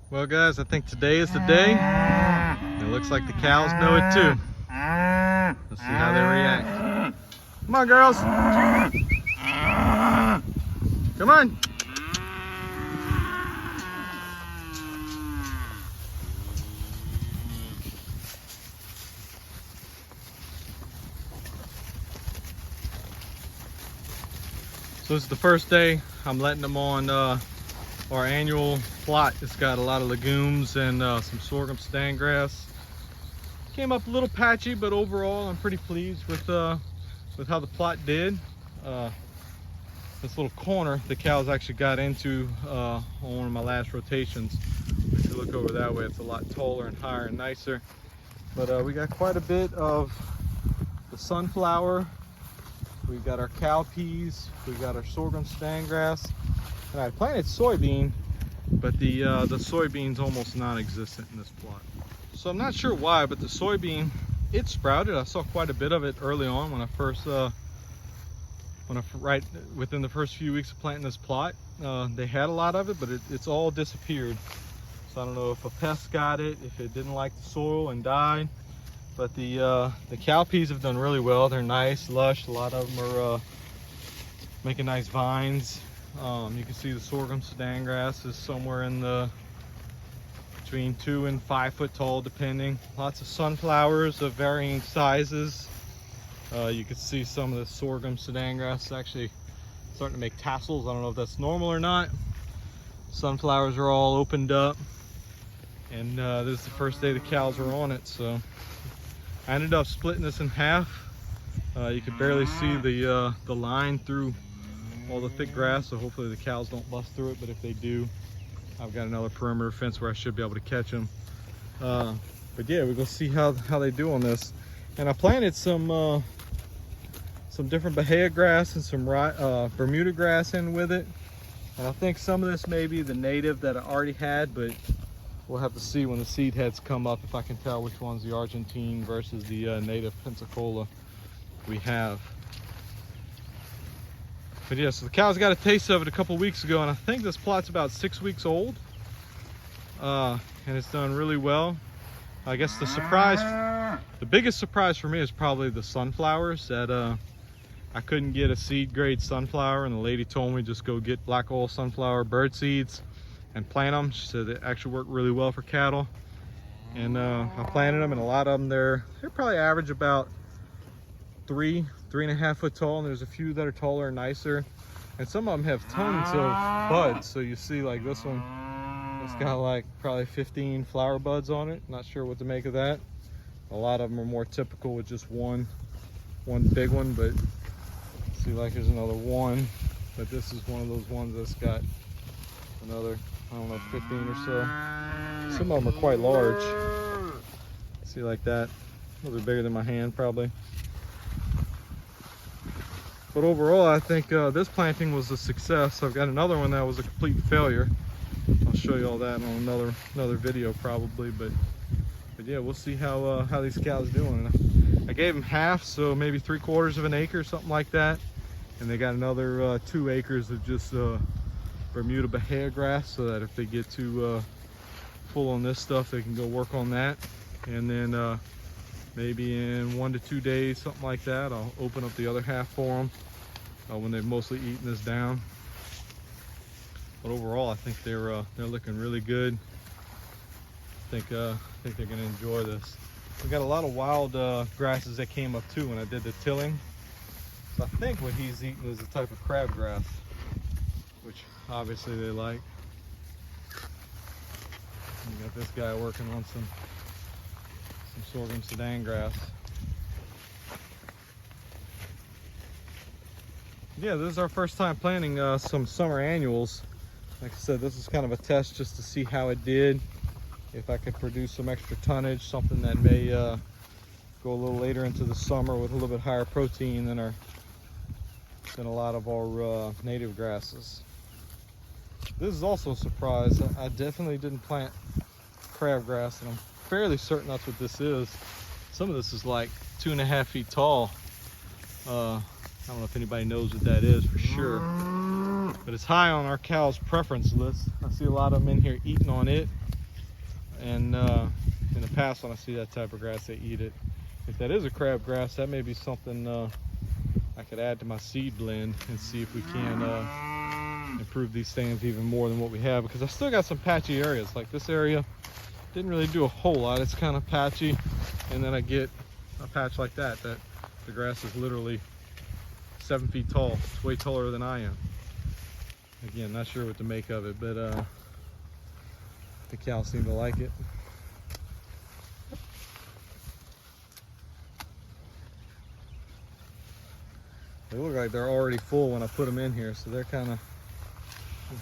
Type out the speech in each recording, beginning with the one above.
Well guys, I think today is the day. It looks like the cows know it too. Let's see how they react. Come on girls. Come on. So this is the first day I'm letting them on our annual plot. It's got a lot of legumes and some Sorghum Sudan grass. Came up a little patchy, but overall I'm pretty pleased with how the plot did. This little corner the cows actually got into on one of my last rotations. If you look over that way, it's a lot taller and higher and nicer. But we got quite a bit of the sunflower. We've got our cowpeas, we've got our Sorghum Sudan grass, and I planted soybean, but the soybean's almost non-existent in this plot. So I'm not sure why, but the soybean, it sprouted. I saw quite a bit of it early on when I first, right within the first few weeks of planting this plot. They had a lot of it, but it's all disappeared. So I don't know if a pest got it, if it didn't like the soil and died. But the cowpeas have done really well. They're nice, lush. A lot of them are making nice vines. You can see the Sorghum Sudan grass is somewhere in the between 2 and 5 foot tall, depending. Lots of sunflowers of varying sizes. You can see some of the Sorghum Sudan grass is actually starting to make tassels. I don't know if that's normal or not. Sunflowers are all opened up, and this is the first day the cows are on it. So I ended up splitting this in half. You can barely see the line through all the thick grass, so hopefully the cows don't bust through it, but if they do, I've got another perimeter fence where I should be able to catch them. But yeah, we're gonna see how they do on this. And I planted some different Bahia grass and some Bermuda grass in with it. And I think some of this may be the native that I already had, but we'll have to see when the seed heads come up if I can tell which one's the Argentine versus the native Pensacola we have. But yeah, so the cows got a taste of it a couple weeks ago, and I think this plot's about 6 weeks old. And it's done really well. I guess the biggest surprise for me is probably the sunflowers. That I couldn't get a seed grade sunflower, and the lady told me just go get black oil sunflower bird seeds and plant them. She said it actually worked really well for cattle. And I planted them, and a lot of them, they're probably average about 3.5 foot tall, and there's a few that are taller and nicer, and some of them have tons of buds. So you see like this one, it's got like probably 15 flower buds on it. Not sure what to make of that. A lot of them are more typical with just one big one, but see, like here's another one, but this is one of those ones that's got another, I don't know, 15 or so. Some of them are quite large. See, like that, a little bit bigger than my hand probably. But overall, I think this planting was a success. I've got another one that was a complete failure. I'll show you all that on another video probably. But yeah, we'll see how these cows doing. I gave them half, so maybe 3/4 of an acre, something like that. And they got another 2 acres of just Bermuda Bahia grass, so that if they get too full on this stuff, they can go work on that. And then maybe in 1 to 2 days, something like that, I'll open up the other half for them when they've mostly eaten this down. But overall, I think they're looking really good. I think they're going to enjoy this. We got a lot of wild grasses that came up too when I did the tilling. So I think what he's eating is a type of crabgrass, which obviously they like. You got this guy working on some Sorghum Sudan grass. Yeah, this is our first time planting some summer annuals. Like I said, this is kind of a test just to see how it did. If I could produce some extra tonnage, something that may go a little later into the summer with a little bit higher protein than a lot of our native grasses. This is also a surprise. I definitely didn't plant crabgrass, and I'm fairly certain that's what this is. Some of this is like 2.5 feet tall. I don't know if anybody knows what that is for sure, but it's high on our cows' preference list. I see a lot of them in here eating on it. And in the past, when I see that type of grass, they eat it. If that is a crabgrass, that may be something I could add to my seed blend and see if we can improve these things even more than what we have, because I still got some patchy areas. Like this area didn't really do a whole lot. It's kind of patchy, and then I get a patch like that the grass is literally 7 feet tall. It's way taller than I am. Again, not sure what to make of it, but the cows seem to like it. They look like they're already full when I put them in here, so they're kind of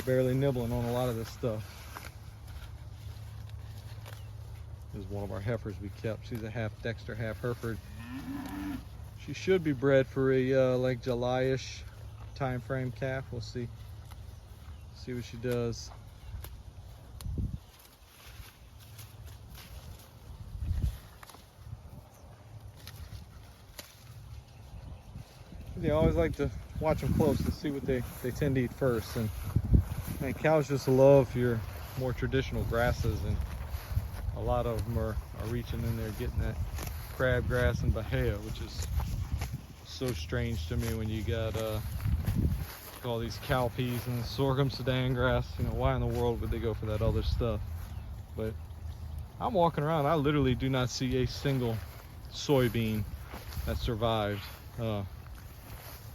barely nibbling on a lot of this stuff. This is one of our heifers we kept. She's a half Dexter, half Hereford. She should be bred for a like July-ish time frame calf. We'll see. See what she does. They always like to watch them close to see what they tend to eat first. And man, cows just love your more traditional grasses, and a lot of them are reaching in there getting that crabgrass and bahia, which is so strange to me when you got all these cowpeas and sorghum Sudan grass. You know, why in the world would they go for that other stuff? But I'm walking around, I literally do not see a single soybean that survived.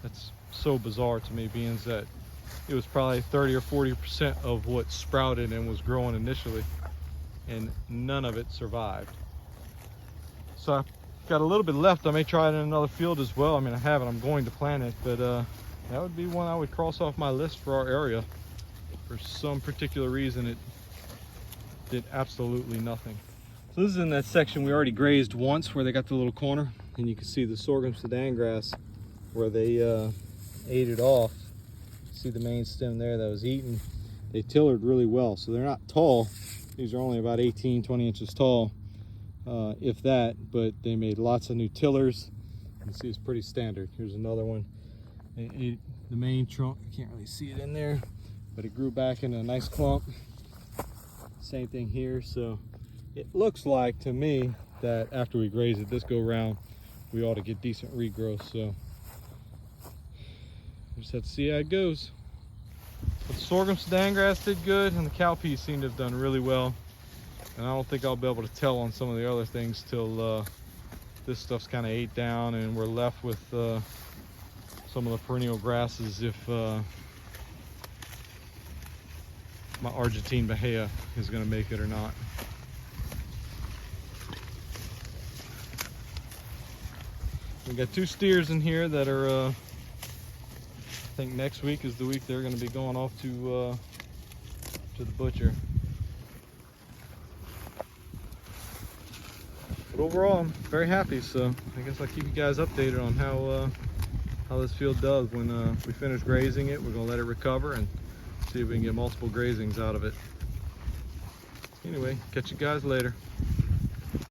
That's so bizarre to me, being that it was probably 30 or 40% of what sprouted and was growing initially, and none of it survived. So I've got a little bit left. I may try it in another field as well. I mean, I haven't, I'm going to plant it, but that would be one I would cross off my list for our area. For some particular reason, it did absolutely nothing. So this is in that section we already grazed once, where they got the little corner, and you can see the sorghum Sudan grass where they ate it off. See the main stem there that was eaten. They tillered really well, so they're not tall. These are only about 18, 20 inches tall, if that, but they made lots of new tillers. You can see it's pretty standard. Here's another one. They ate the main trunk. You can't really see it in there, but it grew back into a nice clump. Same thing here. So it looks like to me that after we graze it this go round, we ought to get decent regrowth. So we just have to see how it goes. But the sorghum Sudan grass did good, and the cowpeas seem to have done really well. And I don't think I'll be able to tell on some of the other things till this stuff's kind of ate down and we're left with some of the perennial grasses, if my Argentine bahia is going to make it or not. We got 2 steers in here that are I think next week is the week they're going to be going off to the butcher. But overall, I'm very happy. So I guess I'll keep you guys updated on how this field does when we finish grazing it. We're going to let it recover and see if we can get multiple grazings out of it. Anyway, catch you guys later.